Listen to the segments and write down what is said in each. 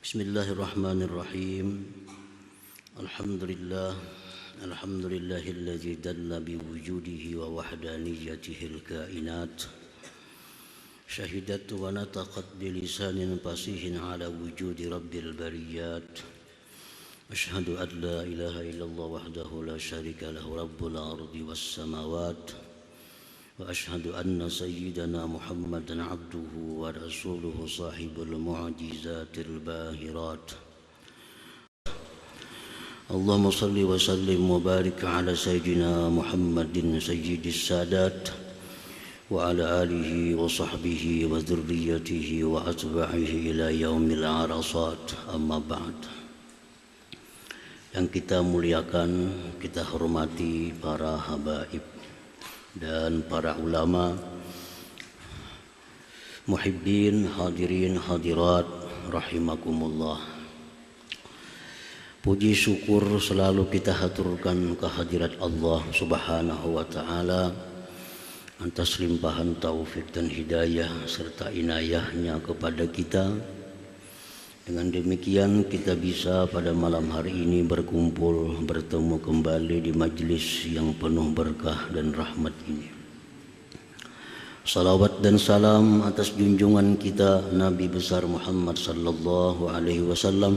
Bismillahirrahmanirrahim. Alhamdulillahilladzi dalla biwujudihi wa wahdaniyatihil kainat. Syahidat wa nataqat bilisanin fasihin ala wujudi rabbil bariyat. Ashhadu an la ilaha illallah wahdahu la syarika lahu rabbul ardi was samawat. Wa ashhadu anna sayyidana Muhammadan abduhu wa rasuluhu sahibul mu'jizatil bahirat. Allahumma salli wa sallim wa barik ala sayyidina Muhammadin sayyidis sadat wa ala alihi wa sahbihi wa dhurriyyatihi wa atba'ihi ila yaumil arasat. Amma ba'd. Yang kita muliakan, kita hormati para habaib dan para ulama, muhibbin, hadirin, hadirat, rahimakumullah. Puji syukur selalu kita haturkan kehadirat Allah subhanahu wa ta'ala atas limpahan taufik dan hidayah serta inayahnya kepada kita. Dengan demikian kita bisa pada malam hari ini bertemu kembali di majlis yang penuh berkah dan rahmat ini. Salawat dan salam atas junjungan kita Nabi besar Muhammad sallallahu alaihi wasallam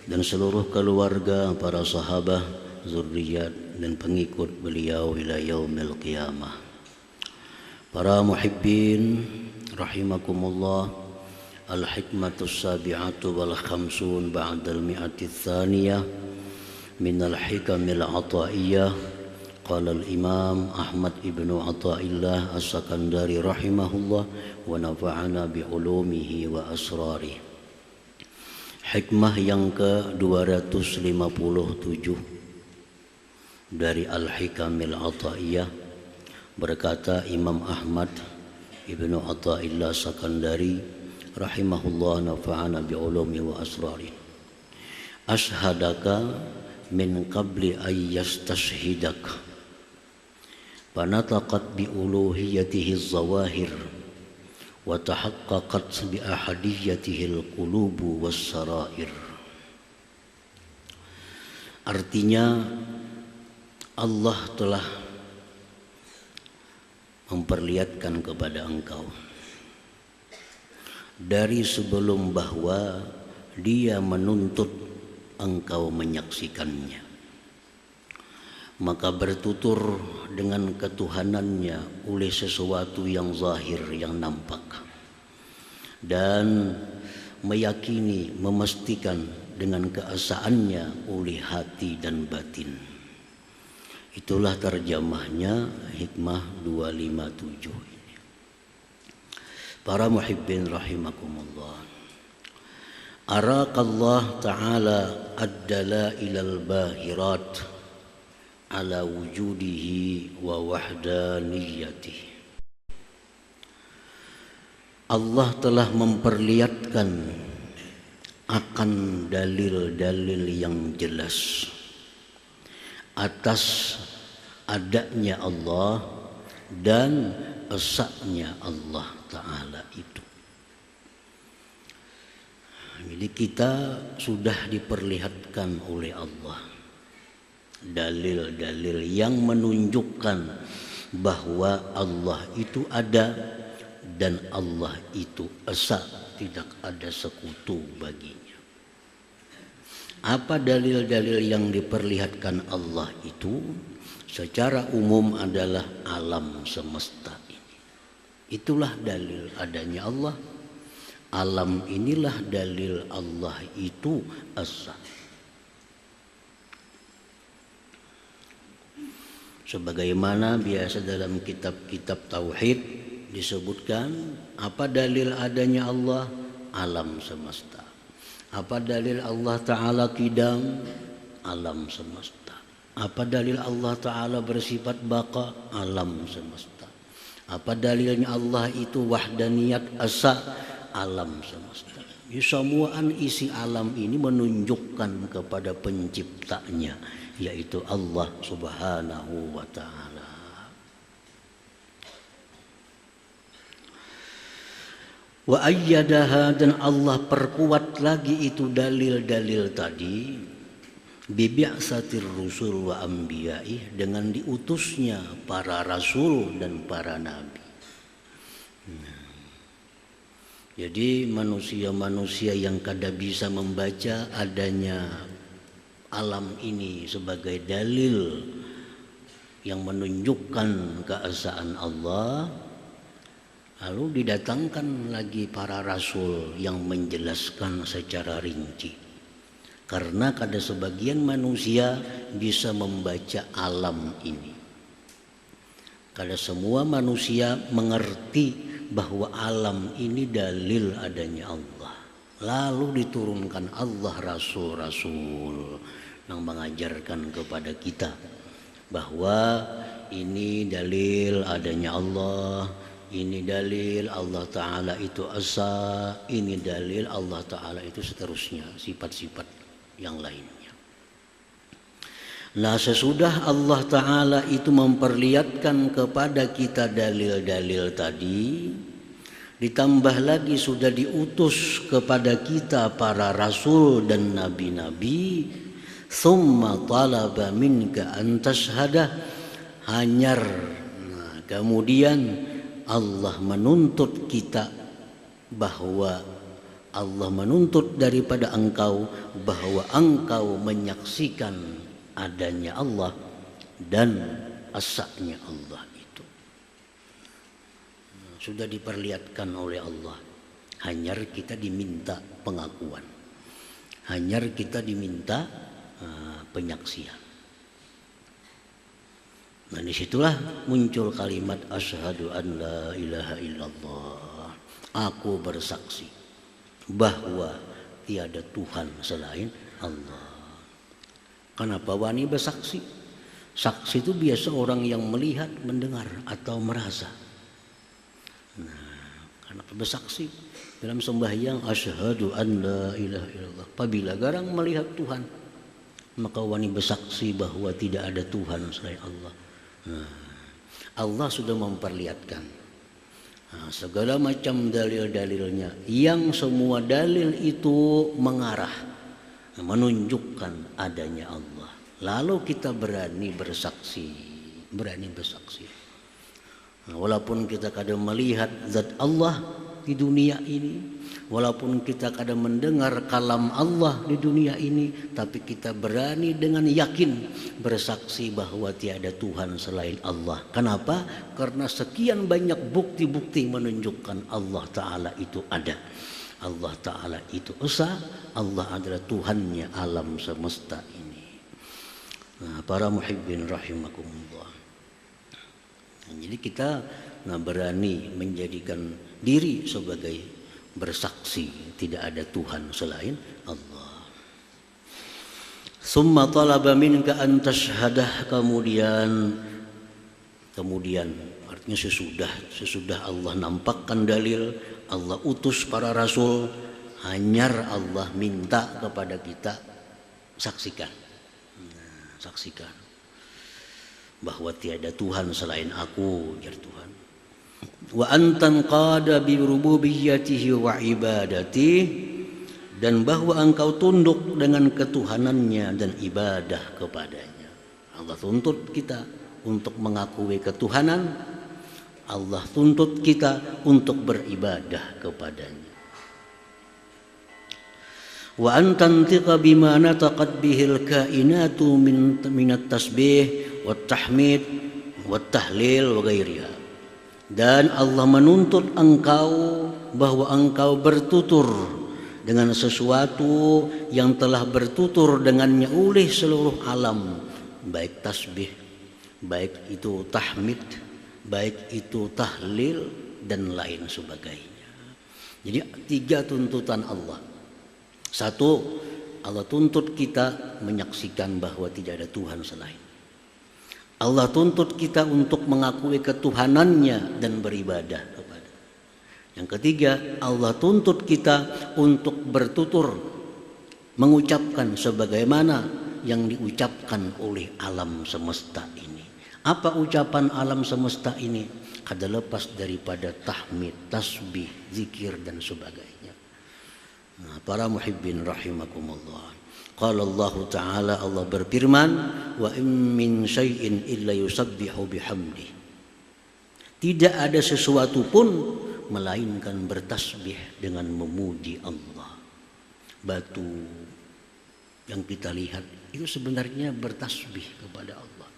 dan seluruh keluarga, para sahabat, zuriat dan pengikut beliau ila yaumil qiyamah. Para muhibbin rahimakumullah. Al-hikmatus sabi'atu wal khamsun ba'dal mi'ati tsaniyah minal hikamil ata'iyah. Qala al-imam Ahmad ibnu Ata'illah as-Sakandari rahimahullah wa nafa'ana bi'ulumihi wa asrarih. Hikmah yang ke-257 dari Al-Hikamil Ata'iyah, berkata Imam Ahmad ibnu Ata'illah Sakandari rahimahullah nafa'ana bi'ulumi wa asrari. Ashhadaka min qabli ayyastashhidak fanataqat bi'uluhiyatihi az-zawahir wa tahaqqaqat bi ahadiyatihi al-qulubu was-sarair. Artinya Allah telah memperlihatkan kepada engkau dari sebelum bahwa dia menuntut engkau menyaksikannya, maka bertutur dengan ketuhanannya oleh sesuatu yang zahir, yang nampak, dan meyakini, memastikan dengan keesaannya oleh hati dan batin. Itulah terjemahnya hikmah 257. Para muhibbin rahimakumullah. Araqallah ta'ala ad-dalailal bahirat ala wujudihi wa wahdaniyatihi. Allah telah memperlihatkan akan dalil-dalil yang jelas atas adanya Allah dan esaknya Allah Ta'ala itu. Jadi kita sudah diperlihatkan oleh Allah dalil-dalil yang menunjukkan bahwa Allah itu ada dan Allah itu esa, tidak ada sekutu baginya. Apa dalil-dalil yang diperlihatkan Allah itu? Secara umum adalah alam semesta. Itulah dalil adanya Allah. Alam inilah dalil Allah itu esa. Sebagaimana biasa dalam kitab-kitab tauhid disebutkan, apa dalil adanya Allah? Alam semesta. Apa dalil Allah Ta'ala qidam? Alam semesta. Apa dalil Allah Ta'ala bersifat baqa? Alam semesta. Apa dalilnya Allah itu wahdaniyat asa? Alam semesta. Semuaan isi alam ini menunjukkan kepada penciptanya, yaitu Allah subhanahu wa ta'ala. Wa ayyadaha, dan Allah perkuat lagi itu dalil-dalil tadi, bibi'satir rusul wa anbiya'i, dengan diutusnya para rasul dan para nabi. Jadi manusia-manusia yang kada bisa membaca adanya alam ini sebagai dalil yang menunjukkan keesaan Allah, lalu didatangkan lagi para rasul yang menjelaskan secara rinci. Karena kada sebagian manusia bisa membaca alam ini. Kada semua manusia mengerti bahwa alam ini dalil adanya Allah. Lalu diturunkan Allah rasul-rasul yang mengajarkan kepada kita bahwa ini dalil adanya Allah, ini dalil Allah Ta'ala itu asa, ini dalil Allah Ta'ala itu seterusnya, sifat-sifat yang lainnya. Nah, sesudah Allah Ta'ala itu memperlihatkan kepada kita dalil-dalil tadi, ditambah lagi sudah diutus kepada kita para rasul dan nabi-nabi, summa talaba minka an tashhada, hanyar. Nah, kemudian Allah menuntut kita bahwa Allah menuntut daripada engkau bahwa engkau menyaksikan adanya Allah dan asanya Allah itu. Sudah diperlihatkan oleh Allah. Hanyar kita diminta pengakuan. Hanyar kita diminta penyaksian. Nah, disitulah muncul kalimat asyhadu an la ilaha illallah. Aku bersaksi bahwa tiada Tuhan selain Allah. Kenapa wani bersaksi? Saksi itu biasa orang yang melihat, mendengar, atau merasa. Nah, kenapa bersaksi? Dalam sembahyang asyhadu an la ilaha illallah. Apabila garang melihat Tuhan, maka wani bersaksi bahwa tidak ada Tuhan selain Allah. Nah, Allah sudah memperlihatkan segala macam dalil-dalilnya, yang semua dalil itu mengarah menunjukkan adanya Allah. Lalu kita berani bersaksi. Nah, walaupun kita kadang melihat zat Allah di dunia ini, walaupun kita kadang mendengar kalam Allah di dunia ini, tapi kita berani dengan yakin bersaksi bahwa tiada Tuhan selain Allah. Kenapa? Karena sekian banyak bukti-bukti menunjukkan Allah Ta'ala itu ada. Allah Ta'ala itu esa, Allah adalah Tuhannya alam semesta ini. Nah, para muhibbin rahimakumullah. Nah, jadi kita berani menjadikan diri sebagai bersaksi tidak ada Tuhan selain Allah. Summa talaba minka an tashhadah, kemudian artinya sesudah Allah nampakkan dalil, Allah utus para rasul, hanyar Allah minta kepada kita saksikan. Saksikan bahwa tiada Tuhan selain aku, jar Tuhan. Wa antan qada bi rububiyyatihi wa ibadatihi, dan bahwa engkau tunduk dengan ketuhanannya dan ibadah kepadanya. Allah tuntut kita untuk mengakui ketuhanan, Allah tuntut kita untuk beribadah kepadanya. Wa antantiqa bima nataqat bihil kainatu min at-tasbih wat tahmid wat tahlil wa ghairiha. Dan Allah menuntut engkau bahwa engkau bertutur dengan sesuatu yang telah bertutur dengannya oleh seluruh alam, baik tasbih, baik itu tahmid, baik itu tahlil dan lain sebagainya. Jadi 3 tuntutan Allah. 1, Allah tuntut kita menyaksikan bahwa tidak ada Tuhan selain. Allah tuntut kita untuk mengakui ketuhanannya dan beribadah kepada. Yang ketiga, Allah tuntut kita untuk bertutur, mengucapkan sebagaimana yang diucapkan oleh alam semesta ini. Apa ucapan alam semesta ini? Kada lepas daripada tahmid, tasbih, zikir dan sebagainya. Nah, para muhibbin rahimakumullah. Qala Allah Ta'ala, Allah berfirman, wa in min syai'in illa yusabbihu bihamdi. Tidak ada sesuatu pun melainkan bertasbih dengan memuji Allah. Batu yang kita lihat itu sebenarnya bertasbih kepada Allah.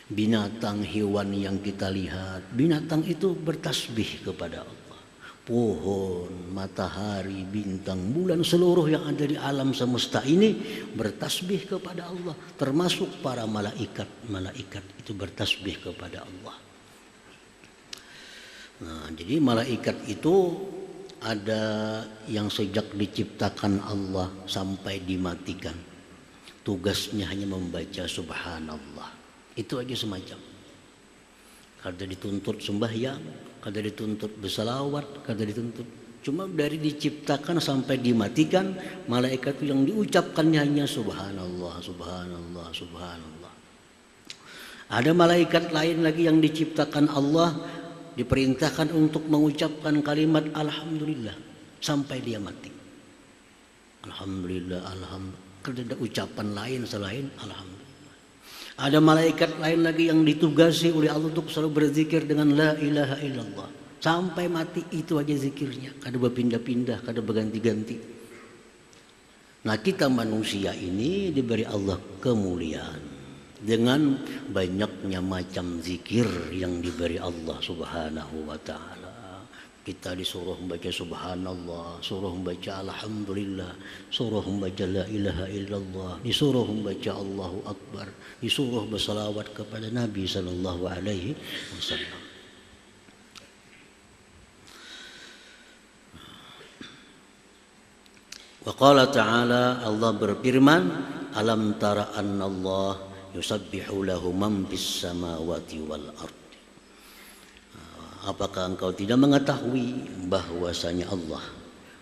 Binatang, hewan yang kita lihat, binatang itu bertasbih kepada Allah. Pohon, matahari, bintang, bulan, seluruh yang ada di alam semesta ini bertasbih kepada Allah. Termasuk para malaikat. Malaikat itu bertasbih kepada Allah. Nah, jadi malaikat itu ada yang sejak diciptakan Allah sampai dimatikan. Tugasnya hanya membaca subhanallah. Itu aja semacam. Kada dituntut sembahyang, kada dituntut bersalawat, kada dituntut. Cuma dari diciptakan sampai dimatikan, malaikat itu yang diucapkannya hanya subhanallah, subhanallah, subhanallah. Ada malaikat lain lagi yang diciptakan Allah, diperintahkan untuk mengucapkan kalimat alhamdulillah sampai dia mati. Alhamdulillah, alhamdulillah. Kada ada ucapan lain selain alhamdulillah. Ada malaikat lain lagi yang ditugasi oleh Allah untuk selalu berzikir dengan la ilaha illallah. Sampai mati itu aja zikirnya. Kada berpindah-pindah, kada berganti-ganti. Nah, kita manusia ini diberi Allah kemuliaan dengan banyaknya macam zikir yang diberi Allah Subhanahu wa ta'ala. Kita disuruh membaca subhanallah, suruh membaca alhamdulillah, suruh membaca la ilaha illallah, disuruh membaca Allahu Akbar, disuruh bersalawat kepada Nabi sallallahu alaihi wasallam. Wa qala ta'ala, Allah berfirman, alam tara annallah yusabbihu lahu man fis samawati wal ard. Apakah engkau tidak mengetahui bahwasanya Allah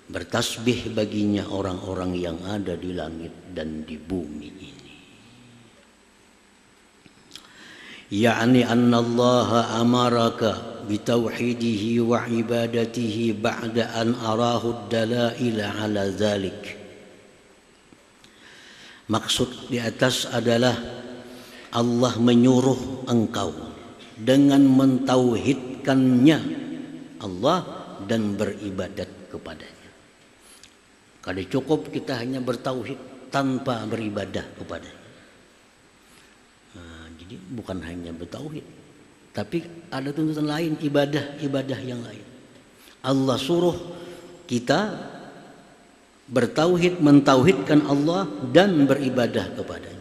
bertasbih baginya orang-orang yang ada di langit dan di bumi ini. Ya'ni anna Allah amaraka bitauhidihi wa ibadatihi ba'da an arahu ad-dalaila ala dzalik. Maksud di atas adalah Allah menyuruh engkau dengan mentauhidkannya Allah dan beribadat kepadanya. Kada cukup kita hanya bertauhid tanpa beribadah kepadanya. Nah, jadi bukan hanya bertauhid, tapi ada tuntutan lain, ibadah yang lain. Allah suruh kita bertauhid, mentauhidkan Allah dan beribadah kepadanya.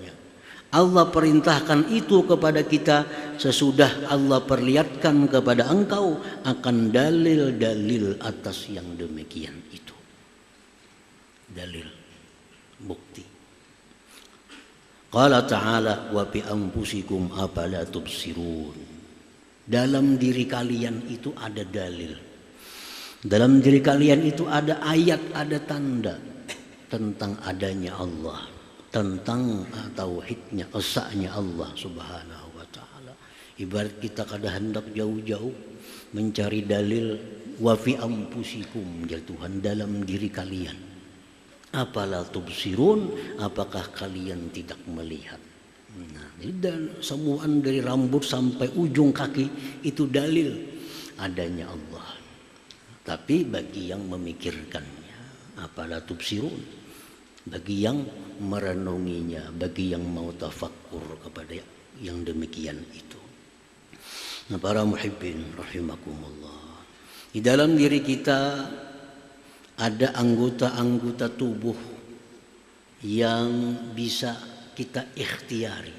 Allah perintahkan itu kepada kita sesudah Allah perlihatkan kepada engkau akan dalil-dalil atas yang demikian itu. Dalil, bukti. Qala ta'ala wa bi anfusikum afala tubsirun. Dalam diri kalian itu ada dalil. Dalam diri kalian itu ada ayat, ada tanda tentang adanya Allah, tentang tauhidnya, esanya Allah Subhanahu wa ta'ala. Ibarat kita kada hendak jauh-jauh mencari dalil, wa fi anfusikum, ya Tuhan, dalam diri kalian. Apala tubsirun, apakah kalian tidak melihat? Nah, dan semuaan dari rambut sampai ujung kaki itu dalil adanya Allah. Tapi bagi yang memikirkannya, apala tubsirun, bagi yang merenunginya, bagi yang mau tafakkur kepada yang demikian itu. Nah, para muhibbin rahimakumullah, di dalam diri kita ada anggota-anggota tubuh yang bisa kita ikhtiari,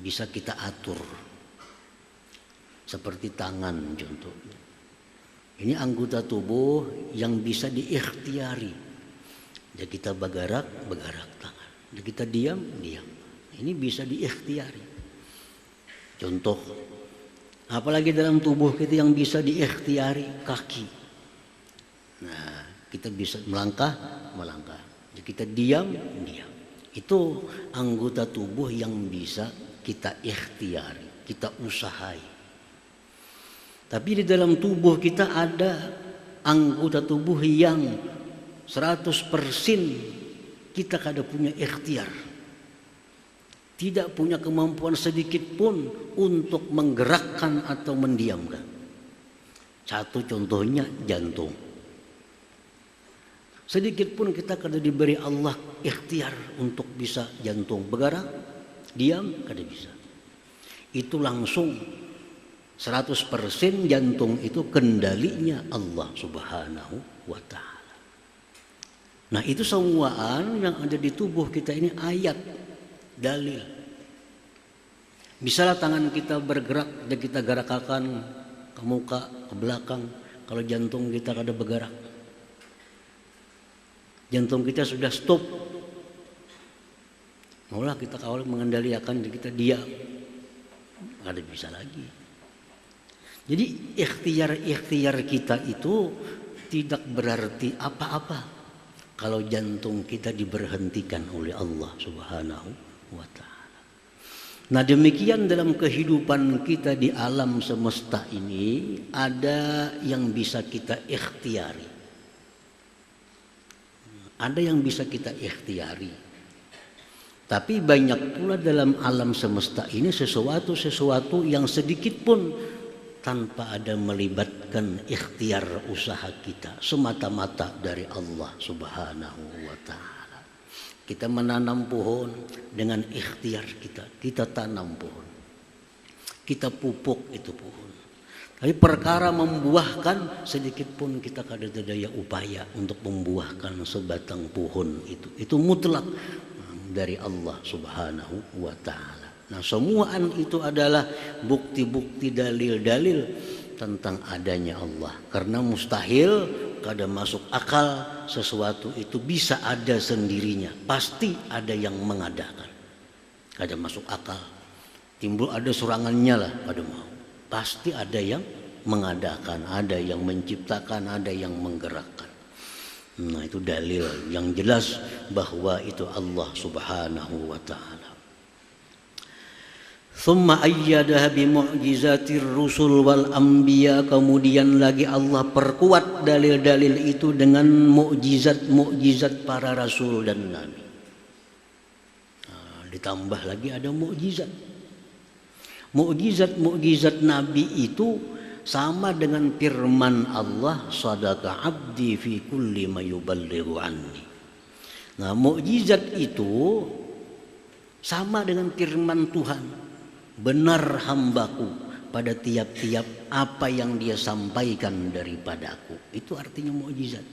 bisa kita atur, seperti tangan contohnya. Ini anggota tubuh yang bisa diikhtiari. Ya, kita bergerak tangan. Ya, kita diam. Ini bisa diikhtiari. Contoh, apalagi dalam tubuh kita yang bisa diikhtiari, kaki. Nah, kita bisa melangkah. Ya, kita diam. Itu anggota tubuh yang bisa kita ikhtiari, kita usahai. Tapi di dalam tubuh kita ada anggota tubuh yang 100% kita kada punya ikhtiar. Tidak punya kemampuan sedikit pun untuk menggerakkan atau mendiamkan. Satu contohnya jantung. Sedikit pun kita kada diberi Allah ikhtiar untuk bisa jantung bergerak, diam, kada bisa. Itu langsung 100% jantung itu kendalinya Allah Subhanahu wa ta'ala. Nah itu semuaan yang ada di tubuh kita ini ayat, dalil. Misalnya tangan kita bergerak dan kita gerakkan ke muka, ke belakang. Kalau jantung kita kada bergerak, jantung kita sudah stop. Maulah kita kawal mengendalikan kita diam, kada bisa lagi. Jadi ikhtiar kita itu tidak berarti apa-apa kalau jantung kita diberhentikan oleh Allah Subhanahu wa ta'ala. Nah demikian dalam kehidupan kita di alam semesta ini ada yang bisa kita ikhtiari. Ada yang bisa kita ikhtiari. Tapi banyak pula dalam alam semesta ini sesuatu yang sedikit pun tanpa ada melibatkan ikhtiar usaha kita, semata-mata dari Allah Subhanahu wa ta'ala. Kita menanam pohon dengan ikhtiar kita tanam pohon, kita pupuk itu pohon. Tapi perkara membuahkan sedikit pun kita kada ada daya upaya untuk membuahkan sebatang pohon itu mutlak dari Allah Subhanahu wa ta'ala. Nah semuaan itu adalah bukti-bukti, dalil-dalil tentang adanya Allah. Karena mustahil kada masuk akal sesuatu itu bisa ada sendirinya. Pasti ada yang mengadakan. Kada masuk akal. Timbul ada surangannya lah, kada mau. Pasti ada yang mengadakan, ada yang menciptakan, ada yang menggerakkan. Nah itu dalil yang jelas bahwa itu Allah Subhanahu wa ta'ala. Thumma ayyadaha bimu'jizatir rusul wal anbiya. Kemudian lagi Allah perkuat dalil-dalil itu dengan mukjizat para rasul dan nabi. Nah, ditambah lagi ada mukjizat. Mukjizat nabi itu sama dengan firman Allah, sadaqa abdi fi kulli ma yuballighu anni. Nah mukjizat itu sama dengan firman Tuhan, benar hambaku pada tiap-tiap apa yang dia sampaikan daripadaku. Itu artinya mukjizat.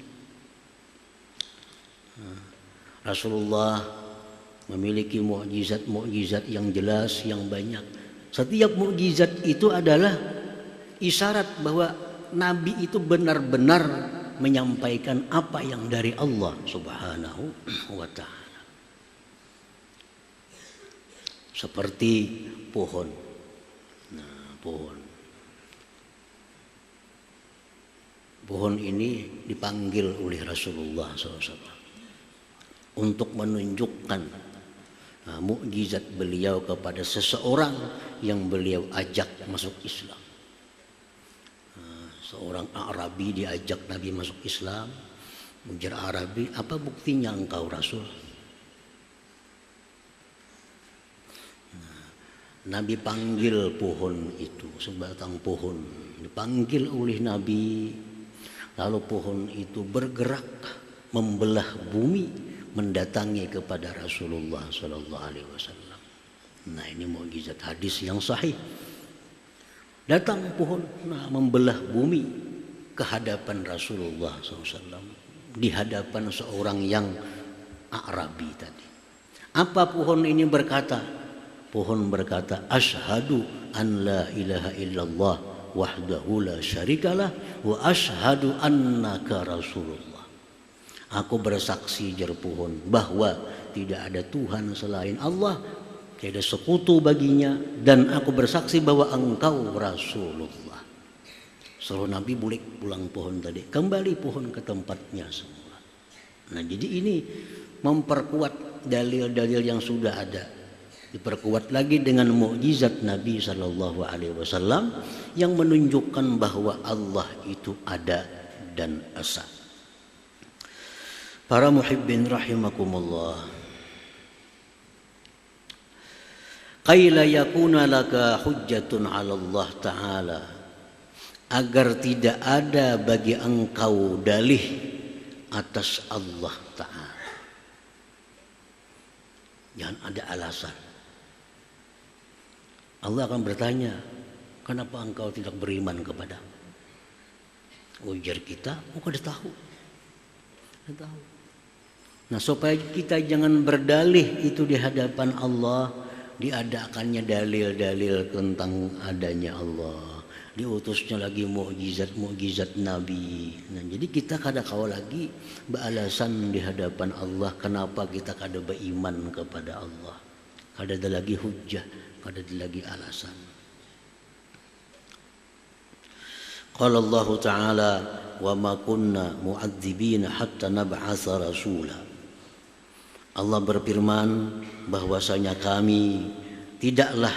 Rasulullah memiliki mukjizat yang jelas, yang banyak. Setiap mukjizat itu adalah isyarat bahwa Nabi itu benar-benar menyampaikan apa yang dari Allah Subhanahu wa ta'ala. Seperti pohon. Nah, pohon ini dipanggil oleh Rasulullah SAW untuk menunjukkan mukjizat beliau kepada seseorang yang beliau ajak masuk Islam. Seorang Arabi diajak Nabi masuk Islam. Ujar Arabi, apa buktinya engkau Rasul? Nabi panggil pohon itu, sebatang pohon dipanggil oleh Nabi, lalu pohon itu bergerak membelah bumi mendatangi kepada Rasulullah Sallallahu Alaihi Wasallam. Nah ini mukjizat hadis yang sahih. Datang pohon membelah bumi ke hadapan Rasulullah SAW, di hadapan seorang yang Arabi tadi. Apa pohon ini berkata? Pohon berkata, asyhadu an la ilaha illallah wahdahu la syarikalah wa asyhadu annaka rasulullah. Aku bersaksi, jar pohon, bahwa tidak ada Tuhan selain Allah, tidak ada sekutu baginya, dan aku bersaksi bahwa engkau Rasulullah. Suruh Nabi bulik pulang pohon tadi, kembali pohon ke tempatnya semula. Nah, jadi ini memperkuat dalil-dalil yang sudah ada, diperkuat lagi dengan mukjizat Nabi Shallallahu Alaihi Wasallam yang menunjukkan bahwa Allah itu ada dan esa. Para muhibbin rahimakumullah, qaila yakuna laka hujjatun 'ala Allah Ta'ala, agar tidak ada bagi engkau dalih atas Allah Ta'ala. Jangan ada alasan. Allah akan bertanya, kenapa engkau tidak beriman kepada? Ujar kita, kau sudah tahu. Nah, supaya kita jangan berdalih itu di hadapan Allah, diadakannya dalil-dalil tentang adanya Allah, diutusnya lagi mukjizat Nabi. Nah, jadi kita kada kau lagi beralasan di hadapan Allah kenapa kita kada beriman kepada Allah. Kada ada lagi hujjah, kada ada lagi alasan. Qala Allah Ta'ala, wa ma kunna mu'adzibina hatta nab'atsa rasula. Allah berfirman bahwasanya kami tidaklah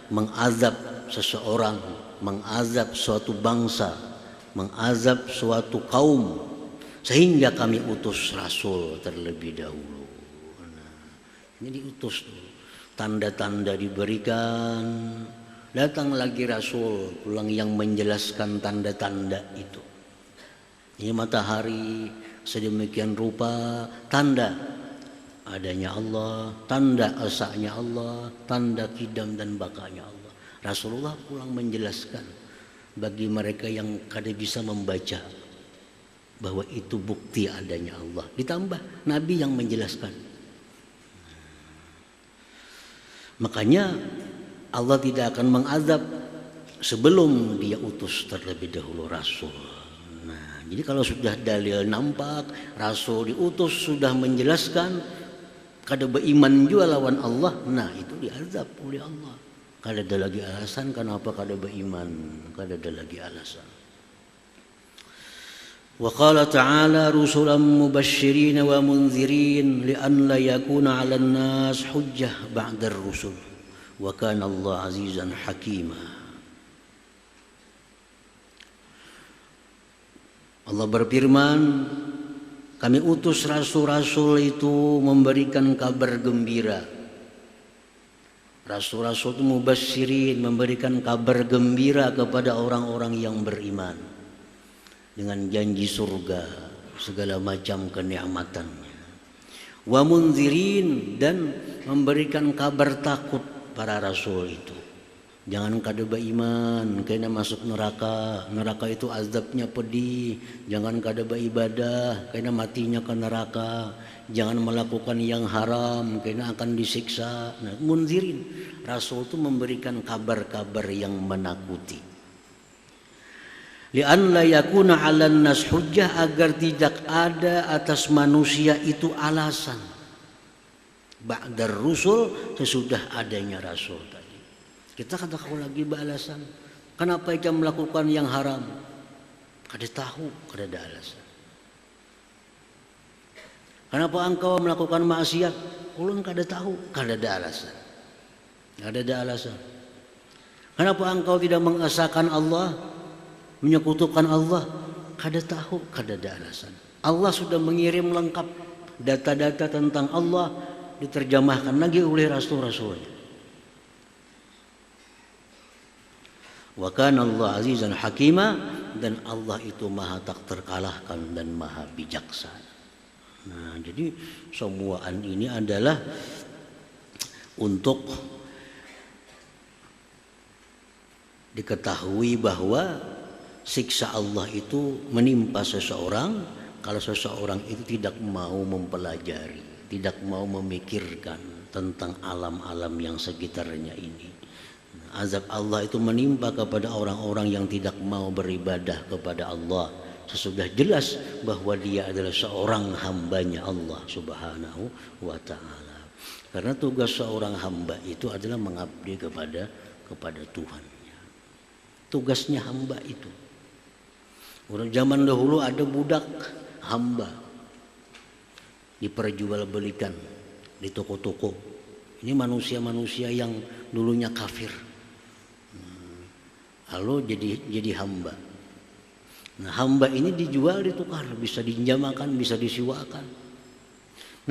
mengazab seseorang, mengazab suatu bangsa, mengazab suatu kaum sehingga kami utus rasul terlebih dahulu. Nah, ini diutus, tanda-tanda diberikan, datang lagi rasul pulang yang menjelaskan tanda-tanda itu. Ini matahari sedemikian rupa, tanda adanya Allah, tanda esanya Allah, tanda kidam dan bakanya Allah. Rasulullah pulang menjelaskan bagi mereka yang kada bisa membaca bahwa itu bukti adanya Allah. Ditambah Nabi yang menjelaskan. Makanya Allah tidak akan mengazab sebelum dia utus terlebih dahulu Rasul. Nah, jadi kalau sudah dalil nampak, Rasul diutus sudah menjelaskan, kada beriman juga lawan Allah, nah itu diazab oleh Allah. Kada ada lagi alasan kenapa kada beriman, kada ada lagi alasan. Wa qala ta'ala rusulan mubasysyirin wa mundzirin li'an la yakuna 'alan nas hujjah ba'da ar-rusul wa kana Allah 'azizan hakima. Allah berfirman, kami utus rasul-rasul itu memberikan kabar gembira. Rasul-rasul itu mubasysyirin, memberikan kabar gembira kepada orang-orang yang beriman dengan janji surga, segala macam kenikmatannya. Wa mundzirin, dan memberikan kabar takut para rasul itu. Jangan kada beriman, kena masuk neraka. Neraka itu azabnya pedih. Jangan kada beribadah, kena matinya ke neraka. Jangan melakukan yang haram, kena akan disiksa. Nah, munzirin, Rasul itu memberikan kabar-kabar yang menakuti. Li'an la yakuna 'alan nas hujjah, agar tidak ada atas manusia itu alasan. Ba'dar rusul, sesudah adanya Rasul tadi. Kita kada tahu lagi beralasan. Kenapa kita melakukan yang haram? Kada tahu, kada ada alasan. Kenapa engkau melakukan maksiat? Ulun kada tahu, kada ada alasan. Kada ada alasan. Kenapa engkau tidak mengesahkan Allah, menyekutukan Allah? Kada tahu, kada ada alasan. Allah sudah mengirim lengkap data-data tentang Allah, diterjemahkan lagi oleh rasul-rasulnya. Wa kana Allah azizan hakima, dan Allah itu maha tak terkalahkan dan maha bijaksana. Nah, jadi semuaan ini adalah untuk diketahui bahwa siksa Allah itu menimpa seseorang kalau seseorang itu tidak mau mempelajari, tidak mau memikirkan tentang alam-alam yang sekitarnya ini. Azab Allah itu menimpa kepada orang-orang yang tidak mau beribadah kepada Allah sesudah jelas bahwa dia adalah seorang hambanya Allah Subhanahu wa ta'ala. Karena tugas seorang hamba itu adalah mengabdi kepada Tuhan. Tugasnya hamba itu. Orang zaman dahulu ada budak hamba. diperjualbelikan di toko-toko. Ini manusia-manusia yang dulunya kafir, lalu jadi hamba. Nah, hamba ini dijual, ditukar, bisa dinjamakan, bisa disiwakan.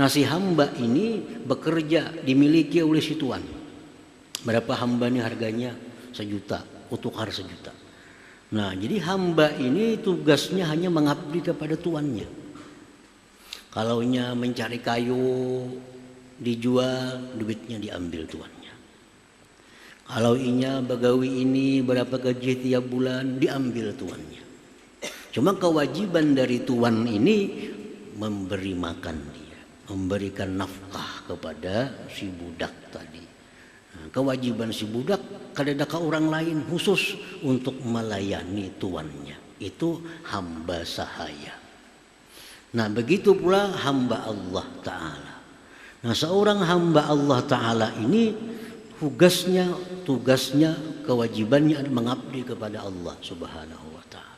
Nah, si hamba ini bekerja, dimiliki oleh si tuan. Berapa hamba ini harganya? 1 juta, tukar 1 juta. Nah, jadi hamba ini tugasnya hanya mengabdi kepada tuannya. Kalaunya mencari kayu, dijual, duitnya diambil tuannya. Kalau inya bagawi ini berapa gaji tiap bulan, diambil tuannya. Cuma kewajiban dari tuan ini memberi makan dia, memberikan nafkah kepada si budak tadi. Nah, kewajiban si budak kadang ke orang lain khusus untuk melayani tuannya. Itu hamba sahaya. Nah, begitu pula hamba Allah Ta'ala. Nah, seorang hamba Allah Ta'ala ini tugasnya, kewajibannya mengabdi kepada Allah Subhanahu wa Ta'ala.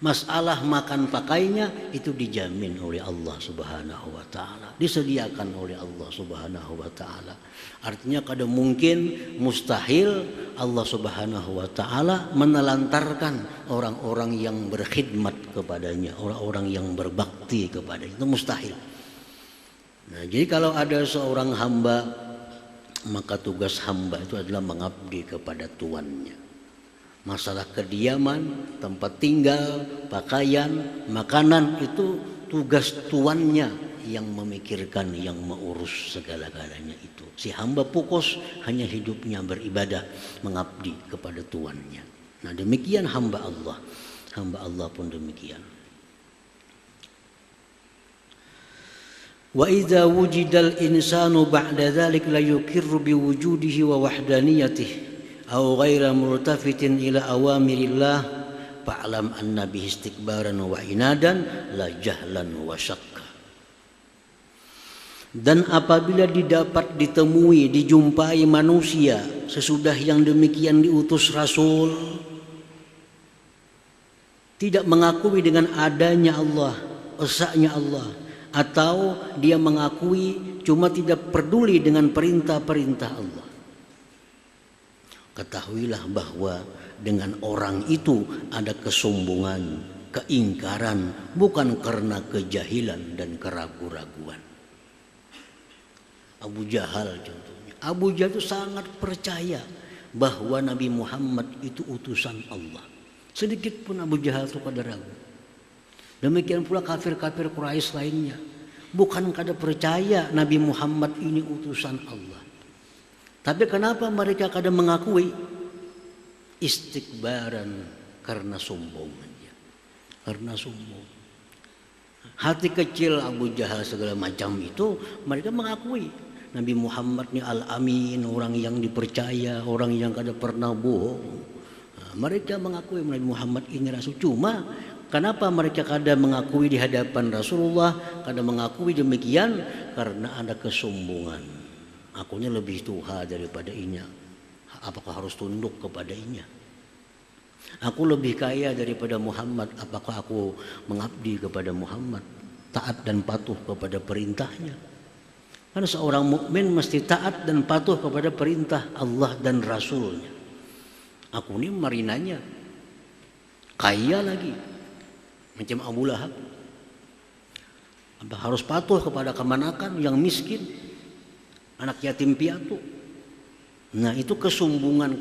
Masalah makan pakainya itu dijamin oleh Allah Subhanahu wa Ta'ala, disediakan oleh Allah Subhanahu wa Ta'ala. Artinya kada mungkin, mustahil Allah Subhanahu wa Ta'ala menelantarkan orang-orang yang berkhidmat kepadanya, orang-orang yang berbakti kepadanya. Itu mustahil. Nah, jadi kalau ada seorang hamba, maka tugas hamba itu adalah mengabdi kepada tuannya. Masalah kediaman, tempat tinggal, pakaian, makanan itu tugas tuannya yang memikirkan, yang mengurus segala-galanya itu. Si hamba fokus hanya hidupnya beribadah, mengabdi kepada tuannya. Nah, demikian hamba Allah. Hamba Allah pun demikian. Wa idza wujidal insanu ba'da dzalik la yukirru biwujudihi wa wahdaniyatihi aw ghaira multafitin ila awamirillah fa'lam anna bihi istikbaran wa inadan la jahlan wa syakka. Dan apabila dijumpai manusia sesudah yang demikian diutus Rasul, tidak mengakui dengan adanya Allah, esanya Allah, atau dia mengakui cuma tidak peduli dengan perintah-perintah Allah, ketahuilah bahwa dengan orang itu ada kesombongan, keingkaran, bukan karena kejahilan dan keraguan-raguan. Abu Jahal contohnya. Abu Jahal itu sangat percaya bahwa Nabi Muhammad itu utusan Allah. Sedikit pun Abu Jahal itu kada ragu. Demikian pula kafir-kafir Quraisy lainnya. Bukan kada percaya Nabi Muhammad ini utusan Allah. Tapi kenapa mereka kadang mengakui? Istikbaran, karena sombong aja. Karena sombong. Hati kecil Abu Jahal segala macam itu, mereka mengakui Nabi Muhammad ini Al-Amin, orang yang dipercaya, orang yang kada pernah bohong. Nah, mereka mengakui Nabi Muhammad ini Rasul. Cuma kenapa mereka kada mengakui di hadapan Rasulullah, kada mengakui demikian? Karena ada kesombongan. Akunya lebih tua daripada inya. Apakah harus tunduk kepada inya? Aku lebih kaya daripada Muhammad. Apakah aku mengabdi kepada Muhammad? Taat dan patuh kepada perintahnya. Karena seorang mukmin mesti taat dan patuh kepada perintah Allah dan Rasulnya. Aku ini marinanya kaya lagi, macam Abu Lahab. Apa harus patuh kepada kemanakan yang miskin, anak yatim piatu. Nah, itu kesombongan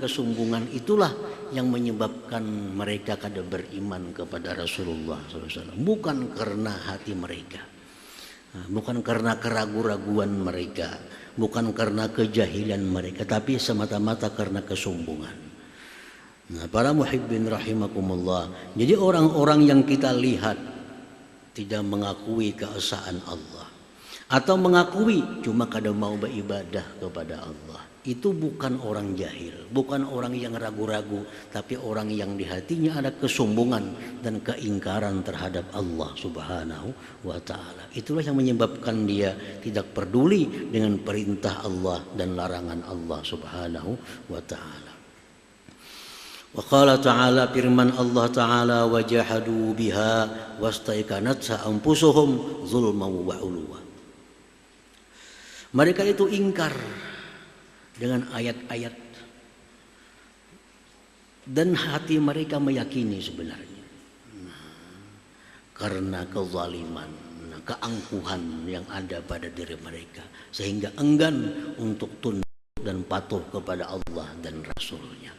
itulah yang menyebabkan mereka kada beriman kepada Rasulullah SAW. Bukan karena hati mereka, bukan karena keraguan-raguan mereka, bukan karena kejahilan mereka, tapi semata-mata karena kesombongan. Nah, para muhibbin rahimakumullah, jadi orang-orang yang kita lihat tidak mengakui keesaan Allah, atau mengakui cuma kada mau beribadah kepada Allah, itu bukan orang jahil, bukan orang yang ragu-ragu, tapi orang yang di hatinya ada kesombongan dan keingkaran terhadap Allah Subhanahu wa Ta'ala. Itulah yang menyebabkan dia tidak peduli dengan perintah Allah dan larangan Allah Subhanahu wa Ta'ala. Wa qala ta'ala, firman Allah Ta'ala, wajahadu biha wastaiqanatha anfusuhum zulman wa uluwa. Mereka itu ingkar dengan ayat-ayat dan hati mereka meyakini sebenarnya. Karena kezaliman, keangkuhan yang ada pada diri mereka, sehingga enggan untuk tunduk dan patuh kepada Allah dan Rasulnya.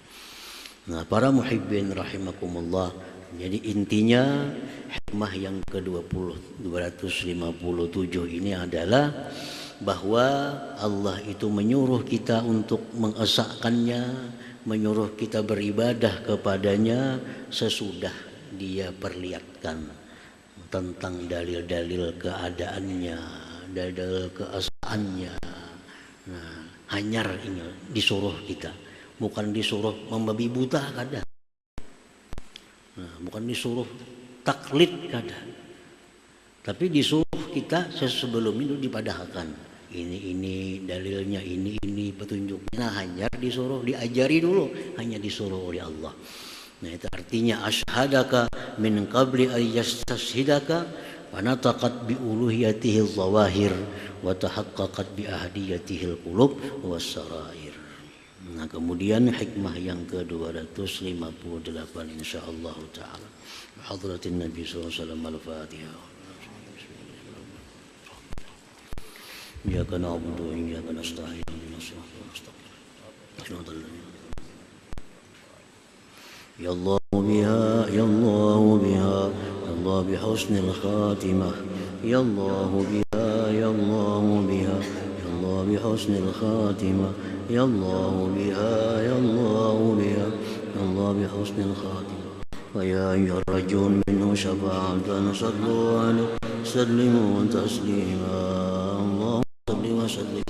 Nah, para muhibbin rahimakumullah, jadi intinya hikmah yang ke-257 ini adalah bahwa Allah itu menyuruh kita untuk mengesahkannya, menyuruh kita beribadah kepadanya sesudah dia perlihatkan tentang dalil-dalil keadaannya, dalil keesaannya. Nah, hanyar ini disuruh kita, bukan disuruh membabi buta kadang. Nah, bukan disuruh taklid kadang, tapi disuruh kita sebelum itu dipadahkan. Ini dalilnya, ini petunjuknya. Nah, hanya disuruh diajari dulu, hanya disuruh oleh Allah. Nah, itu artinya asyhadaka min qabli ay yastashhidaka wa nataqat bi uluhiyatihi zawahir wa tahaqqaqat bi ahdiyatihi al-qulub was-sarair. Nah, kemudian hikmah yang ke-258 insyaallah taala. Hadratin Nabi sallallahu alaihi wasallam al-Fatihah. Iyyaka na'budu wa iyyaka nasta'in. Ya Allah biha, ya Allah biha, ya Allah bihusnil khatimah. Ya Allah biha, ya Allah biha, ya Allah bihusnil khatimah. Ya Allah biha, ya Allah biha, ya Allah bihusnil khatimah. Wa ya ayyuharrajun minhu syafa'atan sallu alaihi sallimu taslima. Allah salli wa sallim